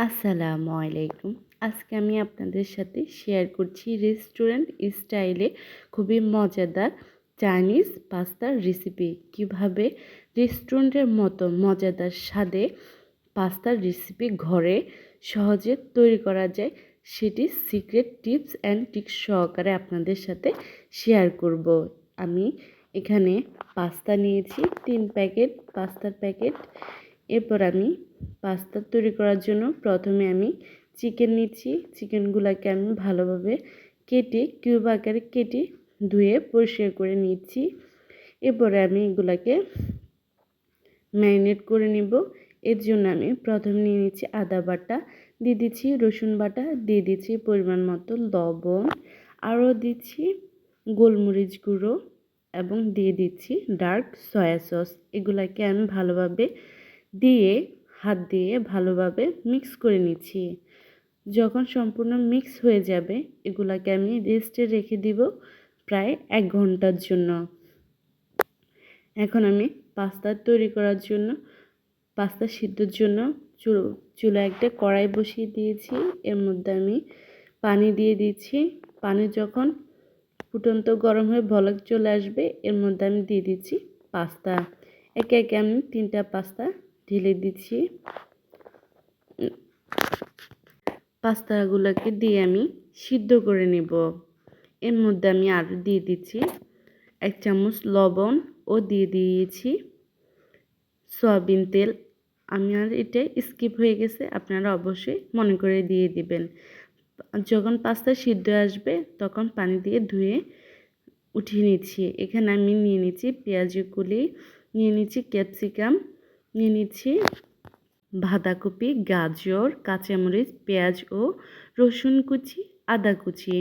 আসসালামু আলাইকুম। আজকে আমি আপনাদের সাথে শেয়ার করছি রেস্টুরেন্ট স্টাইলে খুবই মজাদার চাইনিজ পাস্তার রেসিপি। কিভাবে রেস্টুরেন্টের মতো মজাদার স্বাদে পাস্তার রেসিপি ঘরে সহজে তৈরি করা যায়, সেটি সিক্রেট টিপস অ্যান্ড ট্রিক্স সহকারে আপনাদের সাথে শেয়ার করব। আমি এখানে পাস্তা নিয়েছি 3 প্যাকেট পাস্তার প্যাকেট। এরপর আমি পাস্তা তৈরি করার জন্য প্রথমে আমি চিকেন নিচ্ছি। চিকেনগুলোকে আমি ভালোভাবে কিউব আকারে কেটে ধুয়ে পরিষ্কার করে নিচ্ছি। এরপরে আমি এগুলাকে ম্যারিনেট করে নিব। এর জন্য আমি প্রথমে নিয়ে নিচ্ছি আদা বাটা, দিয়ে দিচ্ছি রসুন বাটা, দিয়ে দিচ্ছি পরিমাণ মতো লবণ, আরও দিচ্ছি গোলমরিচ গুঁড়ো এবং দিয়ে দিচ্ছি ডার্ক সয়া সস। এগুলাকে আমি ভালোভাবে হাত দিয়ে ভালোভাবে মিক্স করে নিচ্ছি। যখন সম্পূর্ণ মিক্স হয়ে যাবে, এগুলাকে আমি রেস্টে রেখে দিব প্রায় 1 ঘন্টার জন্য। এখন আমি পাস্তা তৈরি করার জন্য, পাস্তা সিদ্ধর জন্য চুলায় একটা কড়াই বসিয়ে দিয়েছি। এর মধ্যে আমি পানি দিয়ে দিচ্ছি। পানি যখন ফুটন্ত গরম হয়ে বলক চলে আসবে, এর মধ্যে আমি দিয়ে দিচ্ছি পাস্তা। একে একে আমি 3টা পাস্তা ঢেলে দিচ্ছি। পাস্তাগুলোকে দিয়ে আমি সিদ্ধ করে নেব। এর মধ্যে আমি আরও দিয়ে দিচ্ছি 1 চামচ লবণ ও দিয়ে দিয়েছি সয়াবিন তেল। আমার এটা স্কিপ হয়ে গেছে, আপনারা অবশ্যই মনে করে দিয়ে দিবেন। যখন পাস্তা সিদ্ধ আসবে তখন পানি দিয়ে ধুয়ে উঠিয়ে নিচ্ছি। এখানে আমি নিয়ে নিচ্ছি পেঁয়াজ কুলি, নিয়ে নিচ্ছি ক্যাপসিকাম, নিয়ে নিচ্ছি বাঁধাকপি, গাজর, কাঁচামরিচ, পেঁয়াজ ও রসুন কুচি, আদা কুচি।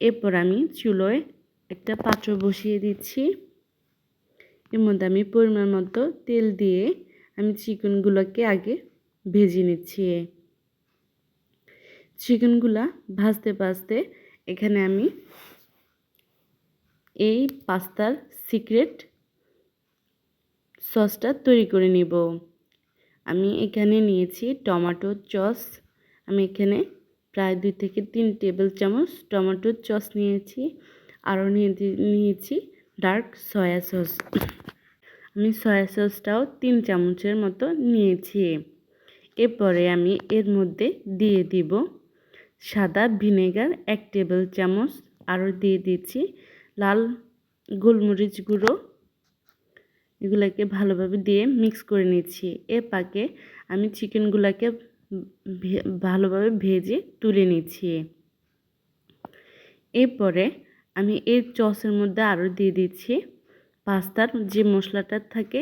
এরপর আমি চুলোয় একটা পাত্র বসিয়ে দিচ্ছি। এর মধ্যে আমি পরিমাণ মতো তেল দিয়ে আমি চিকেনগুলোকে আগে ভেজে নিচ্ছি। চিকেনগুলা ভাজতে ভাজতে এখানে আমি এই পাস্তার সিক্রেট সসটা তৈরি করে নিব। আমি এখানে নিয়েছি টমেটোর সস। আমি এখানে প্রায় 2 থেকে 3 টেবিল চামচ টমেটোর সস নিয়েছি। আরও নিয়েছি ডার্ক সয়া সস। আমি সয়া সসটাও 3 চামচের মতো নিয়েছি। এরপরে আমি এর মধ্যে দিয়ে দিব সাদা ভিনেগার 1 টেবিল চামচ, আরও দিয়ে দিচ্ছি লাল গোলমরিচ গুঁড়ো। এগুলাকে ভালোভাবে দিয়ে মিক্স করে নিচ্ছি। এর পাকে আমি চিকেনগুলোকে ভালোভাবে ভেজে তুলে নিচ্ছি। এরপরে আমি এই সসের মধ্যে আরও দিয়ে দিচ্ছি পাস্তার যে মশলাটা থাকে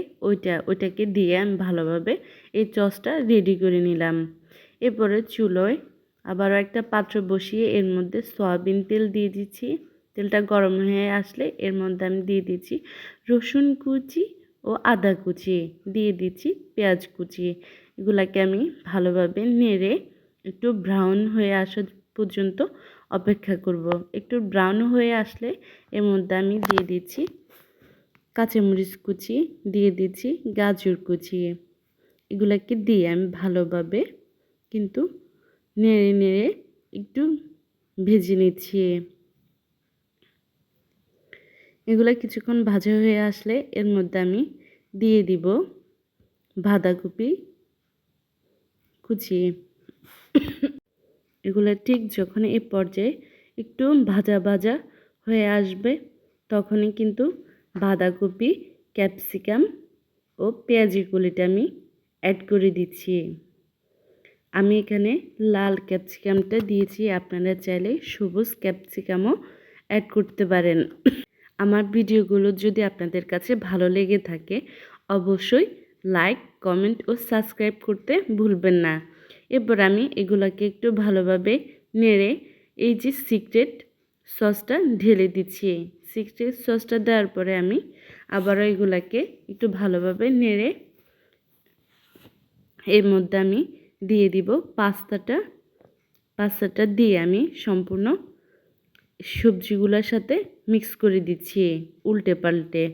ওইটাকে দিয়ে আমি ভালোভাবে এই সসটা রেডি করে নিলাম। এরপরে চুলোয় আবারও একটা পাত্র বসিয়ে এর মধ্যে সয়াবিন তেল দিয়ে দিচ্ছি। তেলটা গরম হয়ে আসলে এর মধ্যে আমি দিয়ে দিচ্ছি রসুন কুচি ও আদা কুচি, দিয়ে দিচ্ছি পেঁয়াজ কুচি। এগুলাকে আমি ভালোভাবে নেড়ে একটু ব্রাউন হয়ে আসা পর্যন্ত অপেক্ষা করব। একটু ব্রাউন হয়ে আসলে এর মধ্যে আমি দিয়ে দিচ্ছি কাঁচামরিচ কুচি, দিয়ে দিচ্ছি গাজর কুচি। এগুলাকে দিয়ে আমি ভালোভাবে কিন্তু নেড়ে নেড়ে একটু ভেজে নিচ্ছি। এগুলা কিছুক্ষণ ভাজা হয়ে আসলে এর মধ্যে আমি দিয়ে দিব বাঁধাকপি কুচি। এগুলো ঠিক যখন এই পর্যায়ে একটু ভাজা ভাজা হয়ে আসবে, তখনই কিন্তু বাঁধাকপি, ক্যাপসিকাম ও পেঁয়াজের কলিটা আমি অ্যাড করে দিচ্ছি। আমি এখানে লাল ক্যাপসিকামটা দিয়েছি, আপনারা চাইলে সবুজ ক্যাপসিকামও অ্যাড করতে পারেন। আমার ভিডিওগুলো যদি আপনাদের কাছে ভালো লেগে থাকে, অবশ্যই লাইক, কমেন্ট ও সাবস্ক্রাইব করতে ভুলবেন না। এরপর আমি এগুলোকে একটু ভালোভাবে নেড়ে এই যে সিক্রেট সসটা ঢেলে দিচ্ছি। সিক্রেট সসটা দেওয়ার পরে আমি আবারও এগুলোকে একটু ভালোভাবে নেড়ে এর মধ্যে আমি দিয়ে দিব পাস্তাটা দিয়ে আমি সম্পূর্ণ সবজিগুলোর সাথে মিক্স করে দিচ্ছি উল্টে পাল্টে।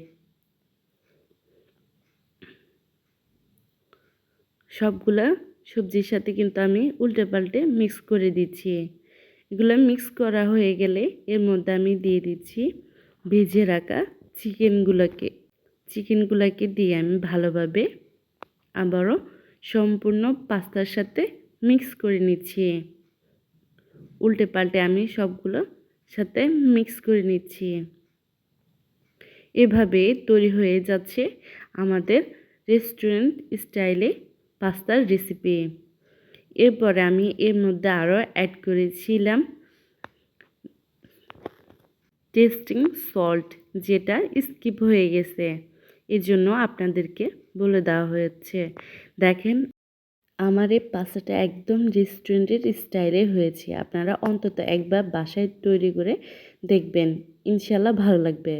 সবগুলা সবজির সাথে কিন্তু আমি উল্টে পাল্টে মিক্স করে দিচ্ছি। এগুলো মিক্স করা হয়ে গেলে এর মধ্যে আমি দিয়ে দিচ্ছি ভেজে রাখা চিকেনগুলোকে দিয়ে আমি ভালোভাবে আবারও সম্পূর্ণ পাস্তার সাথে মিক্স করে নিচ্ছি। উল্টে পাল্টে আমি সবগুলো সাথে মিক্স করে নিচ্ছি। এভাবে তৈরি হয়ে যাচ্ছে আমাদের রেস্টুরেন্ট স্টাইলে পাস্তার রেসিপি। এরপরে আমি এর মধ্যে আরও অ্যাড করেছিলাম টেস্টিং সল্ট, যেটা স্কিপ হয়ে গেছে, এজন্য আপনাদেরকে বলে দেওয়া হয়েছে। দেখেন আমার এই পাস্তাটা একদম রেস্টুরেন্টের স্টাইলে হয়েছে। আপনারা অন্তত একবার বাসায় তৈরি করে দেখবেন, ইনশাল্লাহ ভালো লাগবে।